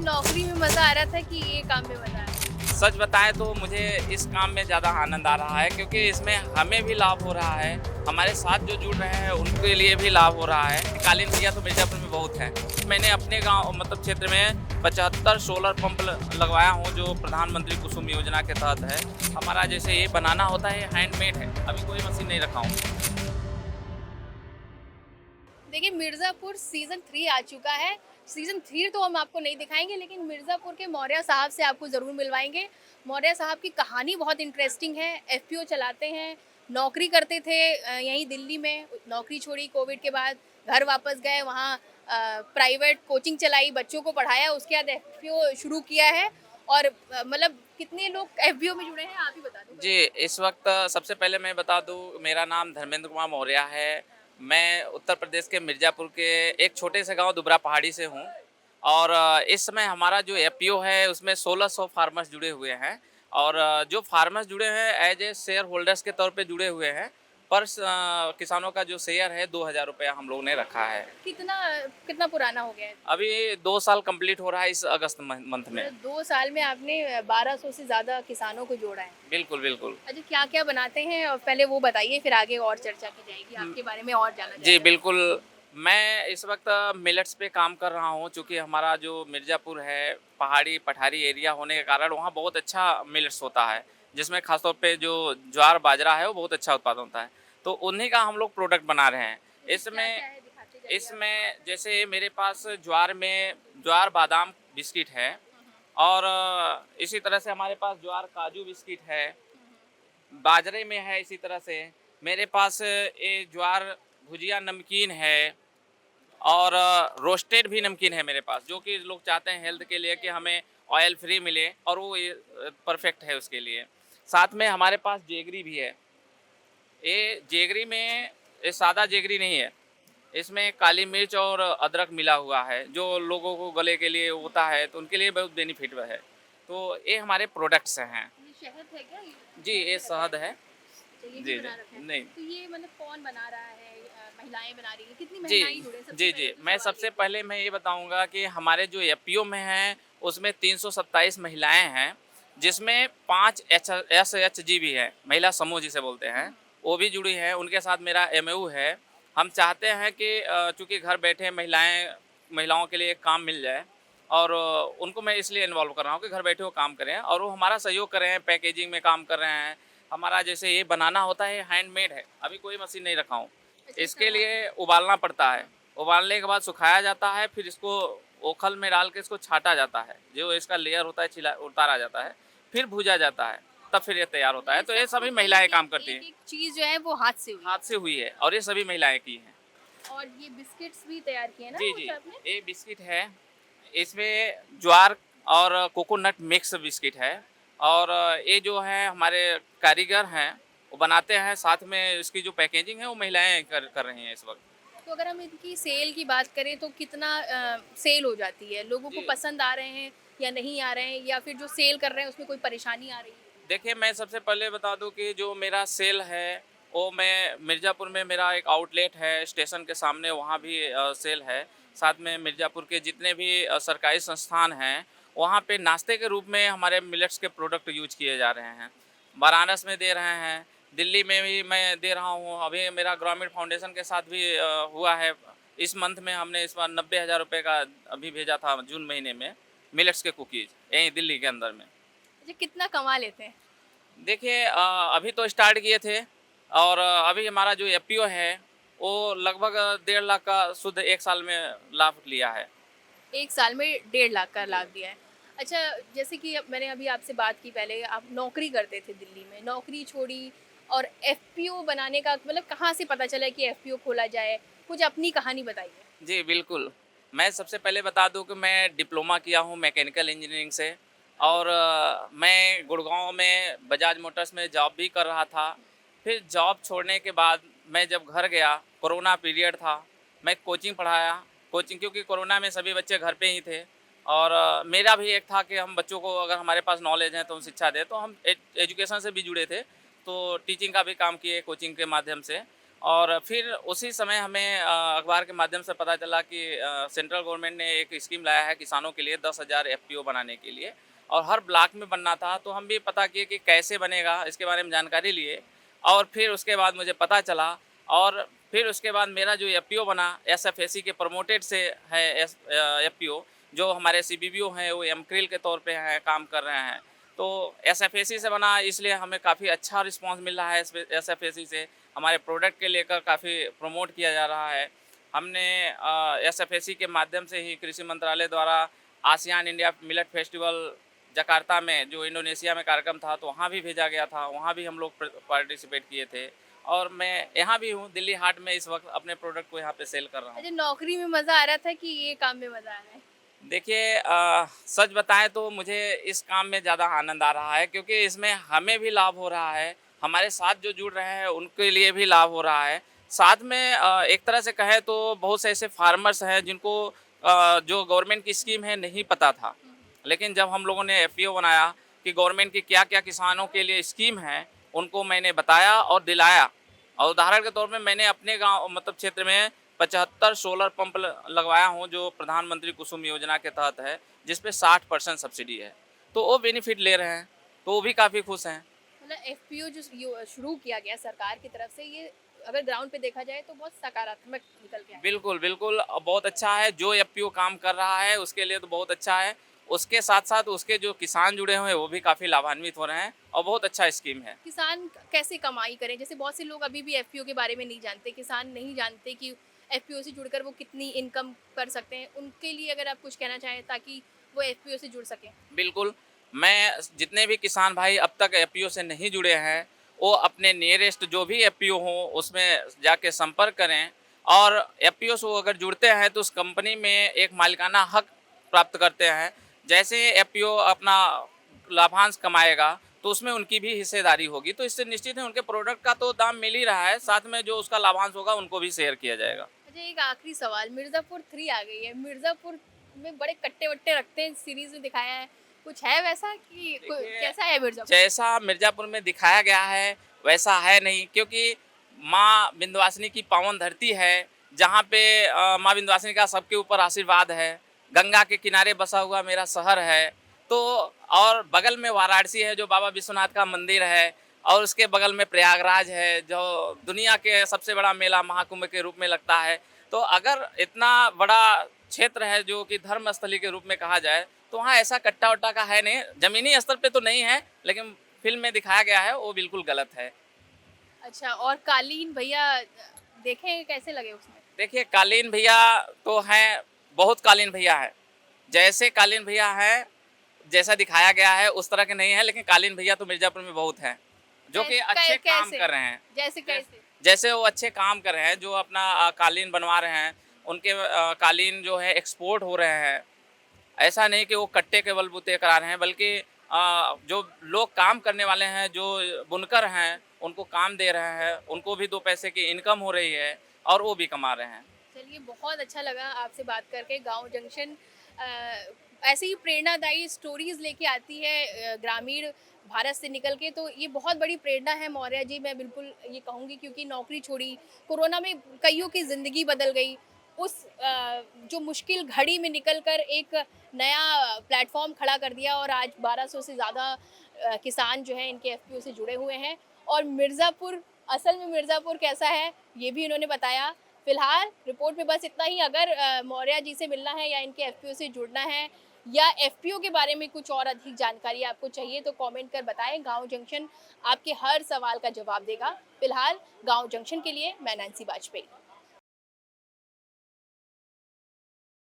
नौकरी में मज़ा आ रहा था कि ये काम में मज़ा आ रहा है? सच बताएं तो मुझे इस काम में ज़्यादा आनंद आ रहा है क्योंकि इसमें हमें भी लाभ हो रहा है, हमारे साथ जो जुड़ रहे हैं उनके लिए भी लाभ हो रहा है। कालीन भैया तो मिर्ज़ापुर में बहुत हैं। मैंने अपने गाँव मतलब क्षेत्र में 75 सोलर पंप लगवाया हूँ जो प्रधानमंत्री कुसुम योजना के तहत है। हमारा जैसे ये बनाना होता है हैंडमेड है, अभी कोई मशीन नहीं रखा हूँ। देखिए मिर्ज़ापुर सीज़न 3 आ चुका है। सीज़न 3 तो हम आपको नहीं दिखाएँगे लेकिन मिर्ज़ापुर के मौर्य साहब से आपको ज़रूर मिलवाएँगे। मौर्य साहब की कहानी बहुत इंटरेस्टिंग है। एफपीओ चलाते हैं, नौकरी करते थे यहीं दिल्ली में, नौकरी छोड़ी कोविड के बाद, घर वापस गए वहाँ प्राइवेट कोचिंग चलाई, बच्चों को पढ़ाया, उसके बाद एफपीओ शुरू किया है और मतलब कितने लोग एफपीओ में जुड़े हैं आप ही बता दो जी, पहले। इस वक़्त सबसे पहले मैं बता दूँ मेरा नाम धर्मेंद्र कुमार मौर्य है। मैं उत्तर प्रदेश के मिर्ज़ापुर के एक छोटे से गाँव दुबरा पहाड़ी से हूँ और इस समय हमारा जो एफपीओ है उसमें 1600 फार्मर्स जुड़े हुए हैं और जो फार्मर्स जुड़े हैं एज ए शेयर होल्डर्स के तौर पे जुड़े हुए हैं। पर किसानों का जो शेयर है ₹2000 हम लोगों ने रखा है। कितना कितना पुराना हो गया है? अभी 2 साल कंप्लीट हो रहा है इस अगस्त मंथ में। मतलब 2 साल में आपने 1200 से ज़्यादा किसानों को जोड़ा है। बिल्कुल, बिल्कुल। अच्छा क्या-क्या बनाते हैं और पहले वो बताइए फिर आगे और चर्चा की जाएगी, आपके बारे में और जाना जी, जाएगा। बिल्कुल। मैं इस वक़्त मिलेट्स पे काम कर रहा हूँ चूँकि हमारा जो मिर्ज़ापुर है, पहाड़ी पठारी एरिया होने के कारण वहाँ बहुत अच्छा मिलेट्स होता है, जिसमें ख़ास तौर पे जो ज्वार बाजरा है वो बहुत अच्छा उत्पादन होता है। तो उन्हीं का हम लोग प्रोडक्ट बना रहे हैं। तो इसमें क्या-क्या है दिखाते जाइए आप? इसमें जैसे मेरे पास ज्वार बादाम बिस्किट है हुँ, हुँ। और इसी तरह से हमारे पास ज्वार काजू बिस्किट है। हुँ, हुँ। बाजरे में है इसी तरह से। मेरे पास ये ज्वार भुजिया नमकीन है और रोस्टेड भी नमकीन है मेरे पास, जो कि लोग चाहते हैं हेल्थ के लिए कि हमें ऑयल फ्री मिले और वो ये परफेक्ट है उसके लिए। साथ में हमारे पास जेगरी भी है। ये जेगरी में ये सादा जेगरी नहीं है। इसमें काली मिर्च और अदरक मिला हुआ है, जो लोगों को गले के लिए होता है, तो उनके लिए बहुत बेनिफिट है। तो ये हमारे प्रोडक्ट्स हैं। ये शहद है क्या? ये जी, शहद ये में रहता है? शहद है। अच्छा ये भी जी, जी। बना रखा है। नहीं। तो ये मतलब कौन बना रहा है? महिलाएँ बना रही हैं? कितनी जी, महिलाएँ जुड़े हैं? सबसे जी, पहले जी। तो मैं सवाल ये सबसे है। पहले मैं ये बताऊँगा कि हमारे जो एफपीओ में हैं, उसमें 327 महिलाएँ हैं, जिसमें 5 एसएचजी भी हैं, महिला समूह जिसे बोलते हुँ, हैं, हुँ। वो भी जुड़ी हैं, उनके साथ मेरा एमओयू है। हम चाहते हैं कि चूँकि घर बैठे महिलाओं के लिए काम मिल जाए और उनको मैं इसलिए इन्वॉल्व कर रहा हूँ कि घर बैठे वो काम करें और वो हमारा सहयोग कर रहे हैं, पैकेजिंग में काम कर रहे हैं। हमारा जैसे ये बनाना होता है, हैंडमेड है, अभी कोई मशीन नहीं रखा हूँ। अच्छा ये सब इसके आप लिए उबालना पड़ता है। हाँ। उबालने के बाद सुखाया जाता है, फिर इसको ओखल में डाल के इसको छाँटा जाता है। जो इसका लेयर होता है छिला उतारा जाता है, फिर भूजा जाता है, तब फिर ये तैयार होता मतलब है। ये तो सब ये तो सभी महिलाएँ काम करती हैं। एक-एक चीज़ जो है वो हाथ से हुई हाथ है। से हुई है और ये सभी महिलाएँ की हैं। और ये बिस्किट्स भी तैयार किए हैं ना जी, वो जी। सब आपने? ये बिस्किट है, इसमें ज्वार और कोकोनट मिक्स बिस्किट है और ये जो है हमारे कारीगर हैं, वो बनाते हैं, साथ में इसकी जो पैकेजिंग है वो महिलाएँ कर रही हैं इस वक़्त। तो अगर हम इनकी सेल की बात करें तो कितना सेल हो जाती है? लोगों को जी। पसंद आ रहे हैं या नहीं आ रहे हैं या फिर जो सेल कर रहे हैं उसमें कोई परेशानी आ रही है? देखिए, मैं सबसे पहले बता दूँ कि जो मेरा सेल है, वो मैं मिर्ज़ापुर में मेरा एक आउटलेट है, स्टेशन के सामने वहाँ भी सेल है। साथ में मिर्ज़ापुर के जितने भी सरकारी संस्थान हैं, वहाँ पे नाश्ते के रूप में हमारे मिलेट्स के प्रोडक्ट यूज़ किए जा रहे हैं। बनारस में दे रहे हैं, दिल्ली में भी मैं दे रहा हूँ। अभी मेरा ग्रामीण फाउंडेशन के साथ भी हुआ है। इस मंथ में हमने इस बार ₹90,000 का अभी भेजा था जून महीने में, मिलेट्स के कुकीज़, यहीं दिल्ली के अंदर में। अच्छा कितना कमा लेते हैं? देखिए अभी तो स्टार्ट किए थे और अभी हमारा जो एफपीओ है वो लगभग 1.5 लाख का शुद्ध 1 साल में लाभ लिया है। 1 साल में 1.5 लाख का जी। लाभ दिया है। अच्छा जैसे कि मैंने अभी आपसे बात की पहले आप नौकरी करते थे दिल्ली में, नौकरी छोड़ी और एफपीओ बनाने का मतलब कहाँ से पता चला कि एफपीओ खोला जाए? कुछ अपनी कहानी बताइए। जी, बिल्कुल। मैं सबसे पहले बता दूँ कि मैं डिप्लोमा किया हूँ मैकेनिकल इंजीनियरिंग से अरे और मैं गुड़गाँव में बजाज मोटर्स में जॉब भी कर रहा था। फिर जॉब छोड़ने के बाद मैं जब घर गया, कोरोना पीरियड था, मैं कोचिंग पढ़ाया। कोचिंग क्योंकि कोरोना में सभी बच्चे घर पे ही थे और मेरा भी एक था कि हम बच्चों को अगर हमारे पास नॉलेज है तो हम शिक्षा दें। तो हम एजुकेशन से भी जुड़े थे, तो टीचिंग का भी काम किए कोचिंग के माध्यम से और फिर उसी समय हमें अखबार के माध्यम से पता चला कि सेंट्रल गवर्नमेंट ने एक स्कीम लाया है किसानों के लिए 10,000 एफपीओ बनाने के लिए, और हर ब्लॉक में बनना था। तो हम भी पता किए कि कैसे बनेगा, इसके बारे में जानकारी लिए, और फिर उसके बाद मुझे पता चला, और फिर उसके बाद मेरा जो एफपीओ बना एसएफएसी के प्रमोटेड से है एफपीओ, जो हमारे सीबीबीओ हैं वो एमक्रिल के तौर पे हैं, काम कर रहे हैं। तो एसएफएसी से बना, इसलिए हमें काफ़ी अच्छा रिस्पांस मिल रहा है एसएफएसी से। हमारे प्रोडक्ट के लेकर काफ़ी प्रमोट किया जा रहा है। हमने एसएफएसी के माध्यम से ही कृषि मंत्रालय द्वारा ASEAN India millet festival Jakarta में, जो इंडोनेशिया में कार्यक्रम था, तो वहाँ भी भेजा गया था, वहाँ भी हम लोग पार्टिसिपेट किए थे। और मैं यहाँ भी हूँ दिल्ली हाट में, इस वक्त अपने प्रोडक्ट को यहाँ पे सेल कर रहा हूँ। अच्छा, नौकरी में मजा आ रहा था कि ये काम में मजा आ रहा है? देखिए, सच बताएं तो मुझे इस काम में ज़्यादा आनंद आ रहा है, क्योंकि इसमें हमें भी लाभ हो रहा है, हमारे साथ जो जुड़ रहे हैं उनके लिए भी लाभ हो रहा है। साथ में एक तरह से कहें तो बहुत से ऐसे फार्मर्स हैं जिनको जो गवर्नमेंट की स्कीम है नहीं पता था, लेकिन जब हम लोगों ने एफपीओ बनाया कि गवर्नमेंट की क्या क्या किसानों के लिए स्कीम है, उनको मैंने बताया और दिलाया। और उदाहरण के तौर पे मैंने अपने गांव मतलब क्षेत्र में 75 सोलर पंप लगवाया हूँ, जो प्रधानमंत्री कुसुम योजना के तहत है, जिस पे 60% सब्सिडी है। तो वो बेनिफिट ले रहे हैं, तो वो भी काफ़ी खुश हैं। मतलब एफपीओ जो शुरू किया गया सरकार की तरफ से, ये अगर ग्राउंड पे देखा जाए तो बहुत सकारात्मक निकल के आया। बिल्कुल, बिल्कुल, बहुत अच्छा है। जो एफपीओ काम कर रहा है उसके लिए तो बहुत अच्छा है। उसके साथ-साथ उसके जो किसान जुड़े हुए हैं वो भी काफ़ी लाभान्वित हो रहे हैं, और बहुत अच्छा स्कीम है। किसान कैसे कमाई करें? जैसे बहुत से लोग अभी भी एफपीओ के बारे में नहीं जानते, किसान नहीं जानते कि एफपीओ से जुड़कर वो कितनी इनकम कर सकते हैं। उनके लिए अगर आप कुछ कहना चाहें ताकि वो एफपीओ से जुड़ सकें। बिल्कुल, मैं जितने भी किसान भाई अब तक एफपीओ से नहीं जुड़े हैं, वो अपने नियरेस्ट जो भी एफपीओ हो उसमें जाके संपर्क करें, और एफपीओ से वो अगर जुड़ते हैं तो उस कंपनी में एक मालिकाना हक प्राप्त करते हैं। जैसे एफपीओ अपना लाभांश कमाएगा तो उसमें उनकी भी हिस्सेदारी होगी, तो इससे निश्चित है उनके प्रोडक्ट का तो दाम मिल ही रहा है, साथ में जो उसका लाभांश होगा उनको भी शेयर किया जाएगा। अच्छा, एक आखिरी सवाल, मिर्ज़ापुर 3 आ गई है। मिर्ज़ापुर में बड़े कट्टे-वट्टे रखते हैं, सीरीज़ में दिखाया है। कुछ है वैसा कि देखिए, कैसा है मिर्ज़ापुर? जैसा मिर्ज़ापुर में दिखाया गया है वैसा है नहीं, क्योंकि माँ विंध्यवासिनी की पावन धरती है, जहाँ पे माँ विंध्यवासिनी का सबके ऊपर आशीर्वाद है। गंगा के किनारे बसा हुआ मेरा शहर है, तो और बगल में वाराणसी है जो बाबा विश्वनाथ का मंदिर है, और उसके बगल में प्रयागराज है जो दुनिया के सबसे बड़ा मेला महाकुंभ के रूप में लगता है। तो अगर इतना बड़ा क्षेत्र है जो कि धर्मस्थली के रूप में कहा जाए, तो वहाँ ऐसा कट्टा-वट्टा का है नहीं। ज़मीनी स्तर पे तो नहीं है, लेकिन फ़िल्म में दिखाया गया है वो बिल्कुल गलत है। अच्छा, और कालीन भैया देखे कैसे लगे उसमें? देखिए, कालीन भैया तो हैं, बहुत कालीन भैया हैं। जैसे कालीन भैया हैं, जैसा दिखाया गया है उस तरह के नहीं है, लेकिन कालीन भैया तो मिर्ज़ापुर में बहुत हैं, जो कि अच्छे काम कैसे? कर रहे हैं। जैसे कैसे? जैसे वो अच्छे काम कर रहे हैं, जो अपना कालीन बनवा रहे हैं, उनके कालीन जो है एक्सपोर्ट हो रहे हैं। ऐसा नहीं कि वो कट्टे के बलबूते करा रहे हैं, बल्कि जो लोग काम करने वाले हैं, जो बुनकर हैं, उनको काम दे रहे हैं, उनको भी 2 पैसे की इनकम हो रही है, और वो भी कमा रहे हैं। चलिए, बहुत अच्छा लगा आपसे बात करके। गाँव जंक्शन ऐसे ही प्रेरणादायी स्टोरीज़ लेके आती है ग्रामीण भारत से निकल के, तो ये बहुत बड़ी प्रेरणा है मौर्य जी, मैं बिल्कुल ये कहूँगी, क्योंकि नौकरी छोड़ी, कोरोना में कईयों की ज़िंदगी बदल गई। उस जो मुश्किल घड़ी में निकल कर एक नया प्लेटफ़ॉर्म खड़ा कर दिया, और आज 1200 से ज़्यादा किसान जो हैं इनके एफपीओ से जुड़े हुए हैं। और मिर्ज़ापुर, असल में मिर्ज़ापुर कैसा है ये भी इन्होंने बताया। फिलहाल रिपोर्ट में बस इतना ही। अगर मौर्य जी से मिलना है या इनके एफपीओ से जुड़ना है, या एफपीओ के बारे में कुछ और अधिक जानकारी आपको चाहिए, तो कमेंट कर बताएं। गांव जंक्शन आपके हर सवाल का जवाब देगा। फिलहाल गांव जंक्शन के लिए मैं नैन्सी वाजपेयी।